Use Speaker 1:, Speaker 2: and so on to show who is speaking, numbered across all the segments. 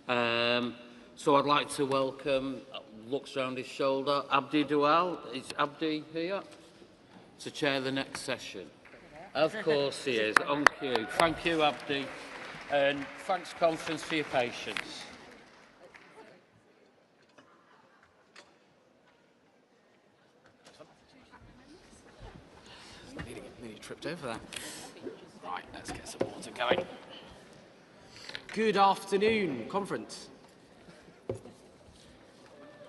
Speaker 1: So I'd like to welcome, looks round his shoulder, Abdi Dual. Is Abdi here to chair the next session? Of course he is, on cue. Thank you, Abdi, and thanks, conference, for your patience.
Speaker 2: Nearly tripped over that. Right, let's get some water going. Good afternoon, conference. I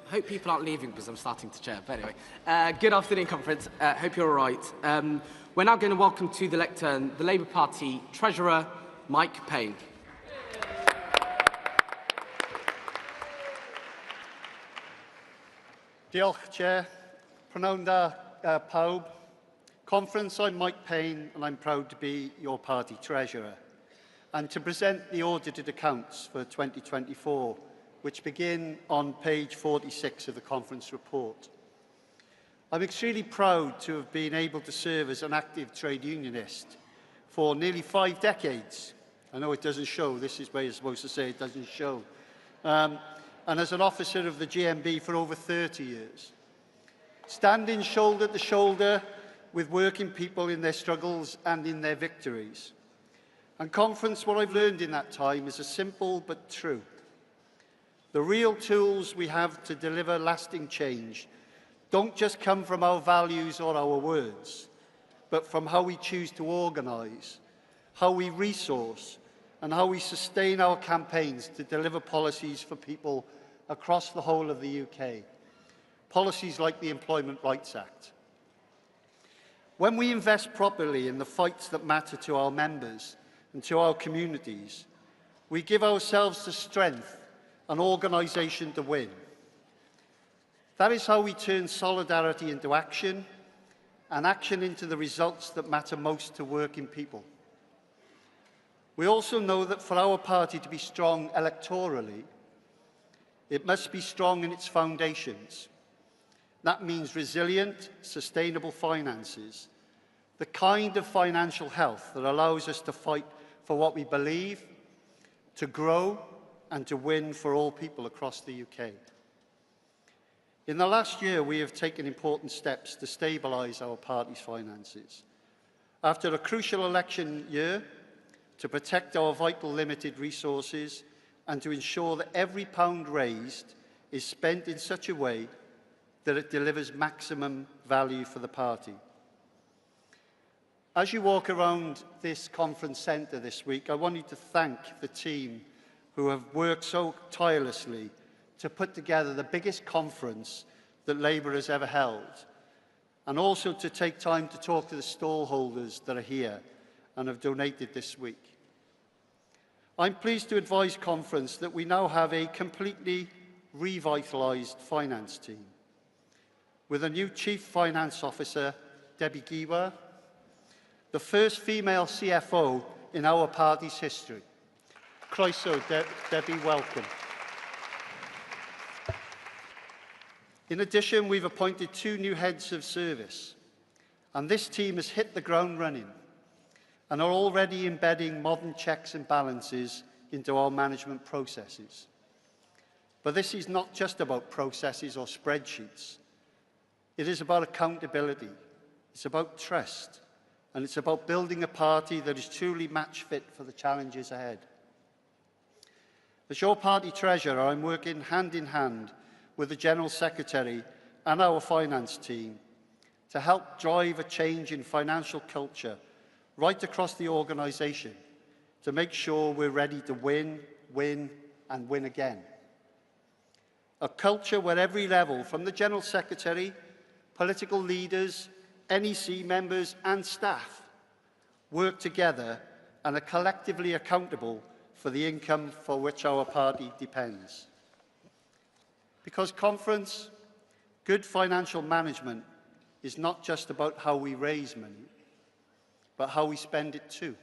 Speaker 2: hope people aren't leaving because I'm starting to chair, but anyway. Good afternoon, conference. Hope you're all right. We're now going to welcome to the lectern the Labour Party Treasurer, Mike Payne.
Speaker 3: Diolch, Chair. Prynawn da pawb. Conference, I'm Mike Payne and I'm proud to be your party Treasurer and to present the audited accounts for 2024, which begin on page 46 of the conference report. I'm extremely proud to have been able to serve as an active trade unionist for nearly 5 decades. I know it doesn't show, this is where you're supposed to say it doesn't show. And as an officer of the GMB for over 30 years. Standing shoulder to shoulder with working people in their struggles and in their victories. And conference, what I've learned in that time is a simple but true. The real tools we have to deliver lasting change don't just come from our values or our words, but from how we choose to organise, how we resource, and how we sustain our campaigns to deliver policies for people across the whole of the UK. Policies like the Employment Rights Act. When we invest properly in the fights that matter to our members and to our communities, we give ourselves the strength and organisation to win. That is how we turn solidarity into action and action into the results that matter most to working people. We also know that for our party to be strong electorally, it must be strong in its foundations. That means resilient, sustainable finances, the kind of financial health that allows us to fight for what we believe, to grow and to win for all people across the UK. In the last year, we have taken important steps to stabilise our party's finances. After a crucial election year, to protect our vital limited resources and to ensure that every pound raised is spent in such a way that it delivers maximum value for the party. As you walk around this conference centre this week, I wanted to thank the team who have worked so tirelessly to put together the biggest conference that Labour has ever held, and also to take time to talk to the stallholders that are here and have donated this week. I'm pleased to advise conference that we now have a completely revitalised finance team, with a new Chief Finance Officer, Debbie Keir, the first female CFO in our party's history. Croeso, Debbie, welcome. In addition, we've appointed 2 new heads of service, and this team has hit the ground running and are already embedding modern checks and balances into our management processes. But this is not just about processes or spreadsheets. It is about accountability, it's about trust, and it's about building a party that is truly match fit for the challenges ahead. As your party treasurer, I'm working hand in hand with the General Secretary and our finance team to help drive a change in financial culture right across the organisation to make sure we're ready to win, win and win again. A culture where every level, from the General Secretary, political leaders, NEC members and staff, work together and are collectively accountable for the income for which our party depends. Because conference, good financial management is not just about how we raise money, but how we spend it too.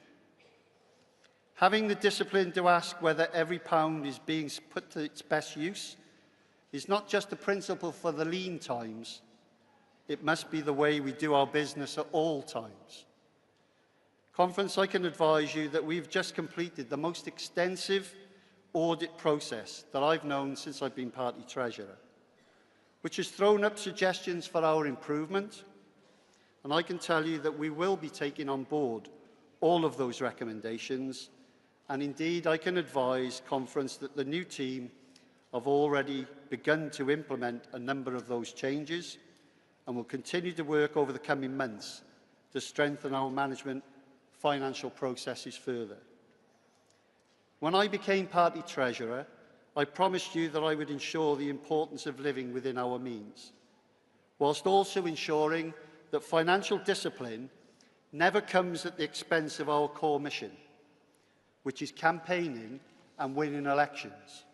Speaker 3: Having the discipline to ask whether every pound is being put to its best use is not just a principle for the lean times, it must be the way we do our business at all times. Conference, I can advise you that we've just completed the most extensive audit process that I've known since I've been party treasurer, which has thrown up suggestions for our improvement, and I can tell you that we will be taking on board all of those recommendations, and indeed I can advise Conference that the new team have already begun to implement a number of those changes and will continue to work over the coming months to strengthen our management financial processes further. When I became party treasurer, I promised you that I would ensure the importance of living within our means, whilst also ensuring that financial discipline never comes at the expense of our core mission, which is campaigning and winning elections.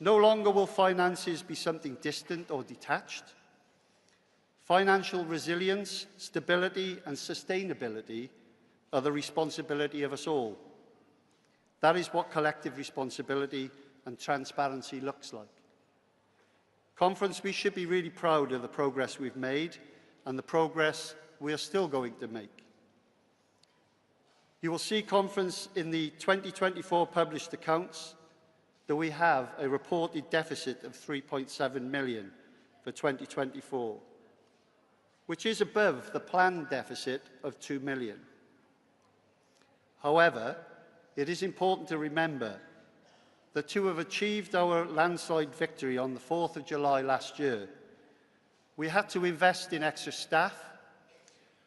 Speaker 3: No longer will finances be something distant or detached. Financial resilience, stability and sustainability are the responsibility of us all. That is what collective responsibility and transparency looks like. Conference, we should be really proud of the progress we've made and the progress we are still going to make. You will see, Conference, in the 2024 published accounts that we have a reported deficit of 3.7 million for 2024, which is above the planned deficit of 2 million. However, it is important to remember that to have achieved our landslide victory on the 4th of July last year, we had to invest in extra staff,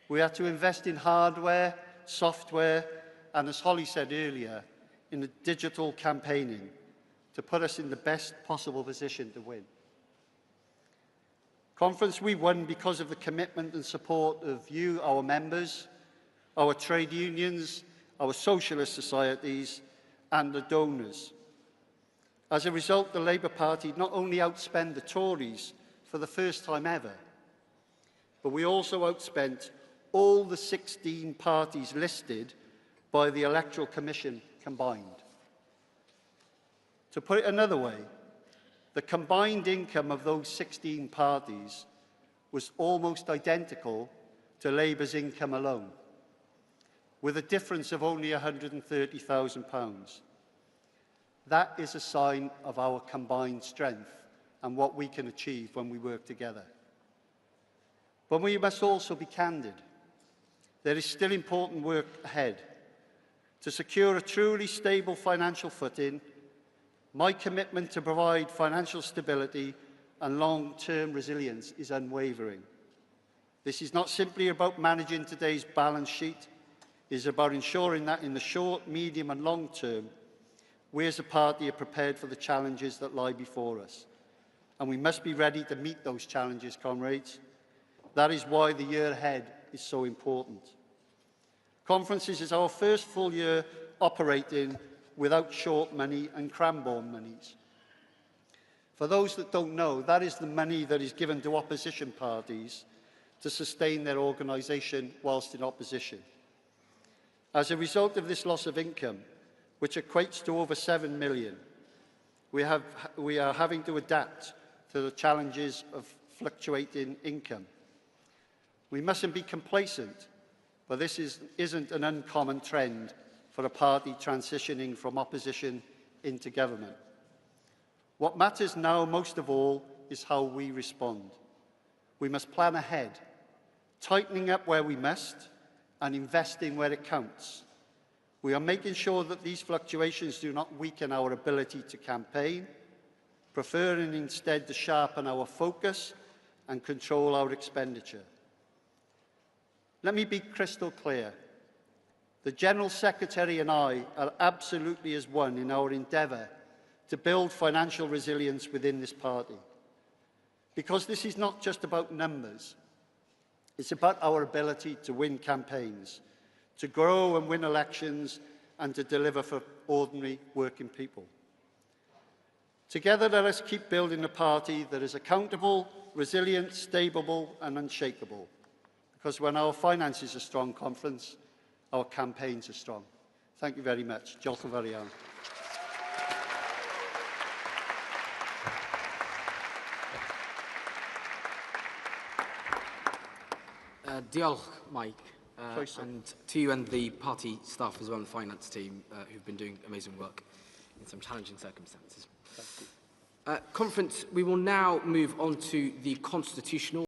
Speaker 3: we had to invest in hardware, software, and as Holly said earlier, in the digital campaigning to put us in the best possible position to win. Conference, we won because of the commitment and support of you, our members, our trade unions, our socialist societies, and the donors. As a result, the Labour Party not only outspent the Tories for the first time ever, but we also outspent all the 16 parties listed by the Electoral Commission combined. To put it another way, the combined income of those 16 parties was almost identical to Labour's income alone, with a difference of only £130,000. That is a sign of our combined strength and what we can achieve when we work together. But we must also be candid. There is still important work ahead. To secure a truly stable financial footing, my commitment to provide financial stability and long-term resilience is unwavering. This is not simply about managing today's balance sheet. It is about ensuring that in the short, medium and long term, we as a party are prepared for the challenges that lie before us. And we must be ready to meet those challenges, comrades. That is why the year ahead is so important. Conferences is our first full year operating without short money and Cranbourne monies. For those that don't know, that is the money that is given to opposition parties to sustain their organisation whilst in opposition. As a result of this loss of income, which equates to over 7 million, we are having to adapt to the challenges of fluctuating income. We mustn't be complacent, but this isn't an uncommon trend for a party transitioning from opposition into government. What matters now most of all is how we respond. We must plan ahead, tightening up where we must and investing where it counts. We are making sure that these fluctuations do not weaken our ability to campaign, preferring instead to sharpen our focus and control our expenditure. Let me be crystal clear. The General Secretary and I are absolutely as one in our endeavour to build financial resilience within this party. Because this is not just about numbers. It's about our ability to win campaigns, to grow and win elections, and to deliver for ordinary working people. Together, let us keep building a party that is accountable, resilient, stable, and unshakable. Because when our finances are strong, Conference, our campaigns are strong. Thank you very much. Diolch yn fawr iawn.
Speaker 2: Diolch, Mike, and to you and the party staff as well, and the finance team, who've been doing amazing work in some challenging circumstances. Conference, we will now move on to the constitutional